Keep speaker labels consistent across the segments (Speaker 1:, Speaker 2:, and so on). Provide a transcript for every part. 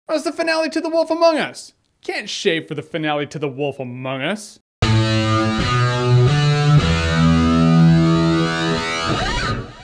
Speaker 1: What's the finale to The Wolf Among Us? Can't shave for the finale to The Wolf Among Us.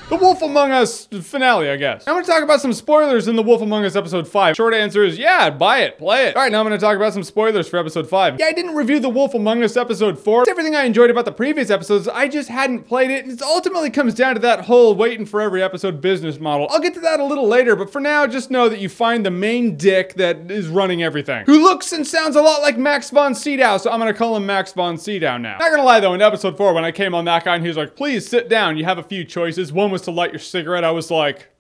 Speaker 1: The Wolf Among Us finale, I guess. I'm gonna talk about some spoilers in The Wolf Among Us episode 5. Short answer is, yeah, buy it, play it. All right, now I'm gonna talk about some spoilers for episode 5. Yeah, I didn't review The Wolf Among Us episode 4. It's everything I enjoyed about the previous episodes, I just hadn't played it, and it ultimately comes down to that whole waiting for every episode business model. I'll get to that a little later, but for now, just know that you find the main dick that is running everything, who looks and sounds a lot like Max von Sydow, so I'm gonna call him Max von Sydow now. Not gonna lie though, in episode 4, when I came on that guy and he was like, please sit down, you have a few choices. One was to light your cigarette. I was like,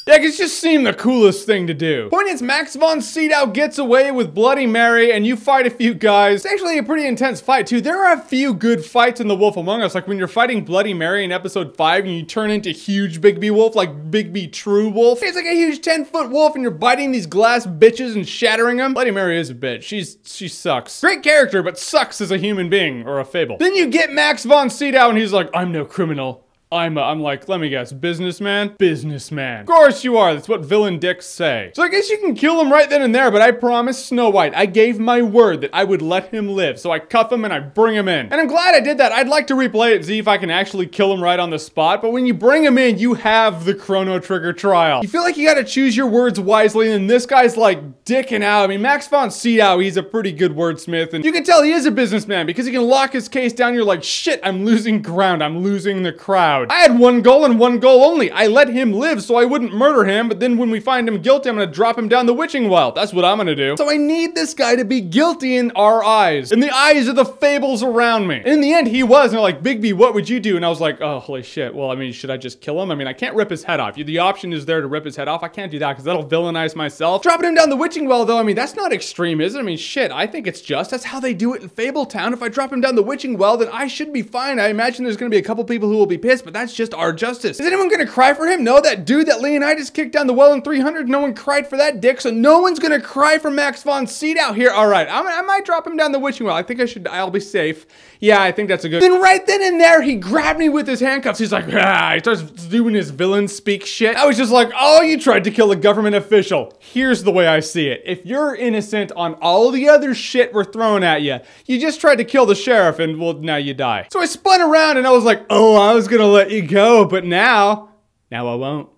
Speaker 1: yeah, it just seemed the coolest thing to do. Point is, Max von Sydow gets away with Bloody Mary and you fight a few guys. It's actually a pretty intense fight too. There are a few good fights in The Wolf Among Us, like when you're fighting Bloody Mary in episode 5 and you turn into huge Big B Wolf, like Big B True Wolf. It's like a huge 10-foot wolf and you're biting these glass bitches and shattering them. Bloody Mary is a bitch. She sucks. Great character, but sucks as a human being or a fable. Then you get Max von Sydow and he's like, I'm no criminal. I'm like, let me guess, businessman? Businessman. Of course you are, that's what villain dicks say. So I guess you can kill him right then and there, but I promised Snow White, I gave my word that I would let him live. So I cuff him and I bring him in. And I'm glad I did that. I'd like to replay it and see if I can actually kill him right on the spot, but when you bring him in, you have the Chrono Trigger trial. You feel like you gotta choose your words wisely, and this guy's like dicking out. I mean, Max von Sydow, he's a pretty good wordsmith, and you can tell he is a businessman because he can lock his case down. You're like, shit, I'm losing ground. I'm losing the crowd. I had one goal and one goal only. I let him live so I wouldn't murder him, but then when we find him guilty, I'm gonna drop him down the witching well. That's what I'm gonna do. So I need this guy to be guilty in our eyes, in the eyes of the fables around me. And in the end, he was, and they're like, Big B, what would you do? And I was like, oh, holy shit. Well, I mean, should I just kill him? I mean, I can't rip his head off. The option is there to rip his head off. I can't do that because that'll villainize myself. Dropping him down the witching well, though, I mean, that's not extreme, is it? I mean, shit, I think it's just. That's how they do it in Fabletown. If I drop him down the witching well, then I should be fine. I imagine there's gonna be a couple people who will be pissed, but that's just our justice. Is anyone gonna cry for him? No, that dude that Leonidas kicked down the well in 300, no one cried for that dick, so no one's gonna cry for Max von Sydow here. All right, I might drop him down the witching well. I think I'll be safe. Yeah, I think that's a good. Then right then and there, he grabbed me with his handcuffs. He's like, ah, he starts doing his villain speak shit. I was just like, oh, you tried to kill a government official. Here's the way I see it. If you're innocent on all the other shit we're throwing at you, you just tried to kill the sheriff and, well, now you die. So I spun around and I was like, oh, I was gonna let you go, but now I won't.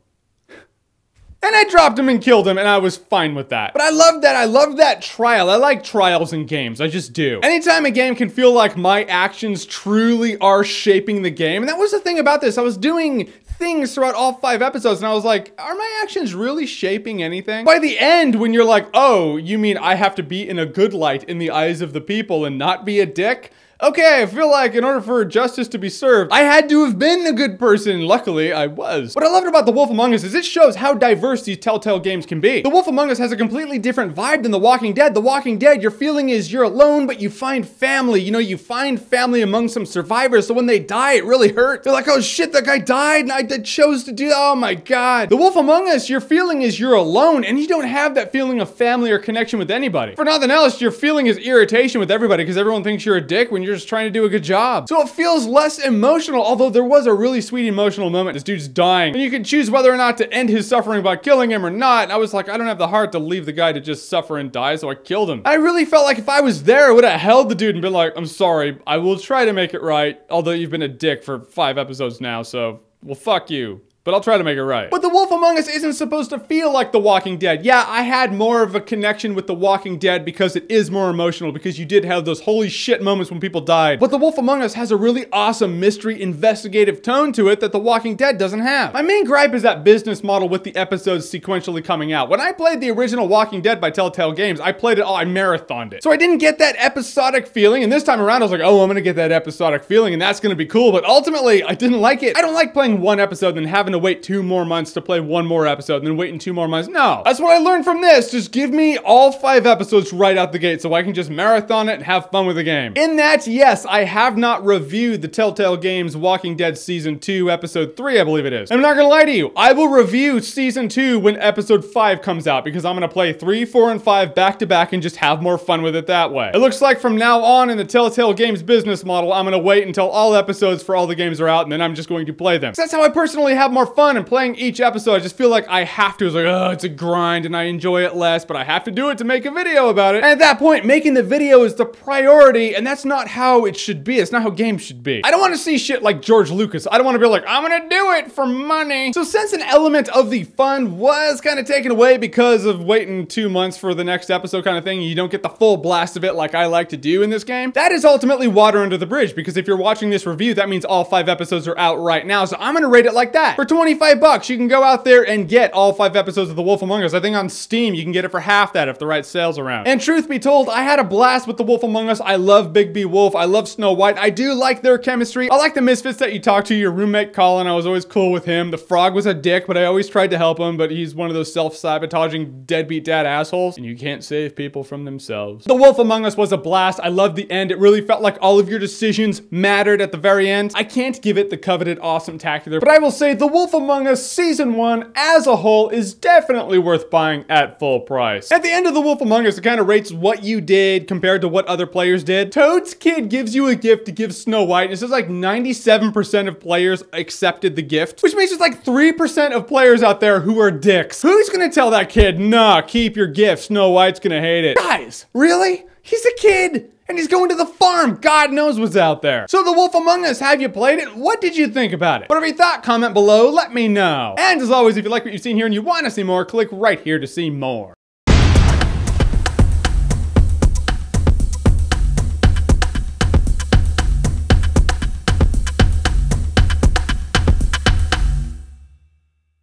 Speaker 1: And I dropped him and killed him, and I was fine with that. But I love that. I love that trial. I like trials in games. I just do. Anytime a game can feel like my actions truly are shaping the game. And that was the thing about this. I was doing things throughout all 5 episodes, and I was like, are my actions really shaping anything? By the end, when you're like, oh, you mean I have to be in a good light in the eyes of the people and not be a dick? Okay, I feel like in order for justice to be served, I had to have been a good person. Luckily, I was. What I loved about The Wolf Among Us is it shows how diverse these Telltale games can be. The Wolf Among Us has a completely different vibe than The Walking Dead. The Walking Dead, your feeling is you're alone, but you find family. You know, you find family among some survivors, so when they die, it really hurts. They're like, oh shit, that guy died, and I chose to do that. Oh my god. The Wolf Among Us, your feeling is you're alone, and you don't have that feeling of family or connection with anybody. For nothing else, your feeling is irritation with everybody, because everyone thinks you're a dick when you're just trying to do a good job. So it feels less emotional, although there was a really sweet emotional moment. This dude's dying, and you can choose whether or not to end his suffering by killing him or not. And I was like, I don't have the heart to leave the guy to just suffer and die, so I killed him. I really felt like if I was there, I would have held the dude and been like, I'm sorry, I will try to make it right, although you've been a dick for 5 episodes now, so, well, fuck you. But I'll try to make it right. But The Wolf Among Us isn't supposed to feel like The Walking Dead. Yeah, I had more of a connection with The Walking Dead because it is more emotional, because you did have those holy shit moments when people died. But The Wolf Among Us has a really awesome mystery investigative tone to it that The Walking Dead doesn't have. My main gripe is that business model with the episodes sequentially coming out. When I played the original Walking Dead by Telltale Games, I played it all, I marathoned it. So I didn't get that episodic feeling, and this time around I was like, oh, I'm gonna get that episodic feeling and that's gonna be cool, but ultimately I didn't like it. I don't like playing one episode and then having to wait 2 more months to play 1 more episode and then waiting 2 more months. No, that's what I learned from this. Just give me all 5 episodes right out the gate so I can just marathon it and have fun with the game. In that, yes, I have not reviewed the Telltale Games Walking Dead Season 2, Episode 3, I believe it is. I'm not gonna lie to you, I will review Season 2 when Episode 5 comes out because I'm gonna play 3, 4, and 5 back to back and just have more fun with it that way. It looks like from now on in the Telltale Games business model, I'm gonna wait until all episodes for all the games are out and then I'm just going to play them. So that's how I personally have more fun, and playing each episode, I just feel like I have to. It's like, oh, it's a grind and I enjoy it less, but I have to do it to make a video about it. And at that point, making the video is the priority, and that's not how it should be. It's not how games should be. I don't want to see shit like George Lucas. I don't want to be like, I'm gonna do it for money. So since an element of the fun was kind of taken away because of waiting 2 months for the next episode kind of thing, you don't get the full blast of it like I like to do in this game, that is ultimately water under the bridge, because if you're watching this review, that means all 5 episodes are out right now. So I'm gonna rate it like that. For 25 bucks, you can go out there and get all 5 episodes of The Wolf Among Us. I think on Steam, you can get it for half that if the right sale's around. And truth be told, I had a blast with The Wolf Among Us. I love Big B Wolf. I love Snow White. I do like their chemistry. I like the misfits that you talk to. Your roommate Colin, I was always cool with him. The frog was a dick, but I always tried to help him, but he's one of those self-sabotaging deadbeat dad assholes, and you can't save people from themselves. The Wolf Among Us was a blast. I loved the end. It really felt like all of your decisions mattered at the very end. I can't give it the coveted awesome-tacular, but I will say The Wolf Among Us Season 1 as a whole is definitely worth buying at full price. At the end of The Wolf Among Us, it kind of rates what you did compared to what other players did. Toad's kid gives you a gift to give Snow White, and it says like 97% of players accepted the gift, which means there's like 3% of players out there who are dicks. Who's gonna tell that kid, nah, keep your gift, Snow White's gonna hate it? Guys, really? He's a kid, and he's going to the farm. God knows what's out there. So The Wolf Among Us, have you played it? What did you think about it? Whatever you thought, comment below, let me know. And as always, if you like what you've seen here and you want to see more, click right here to see more.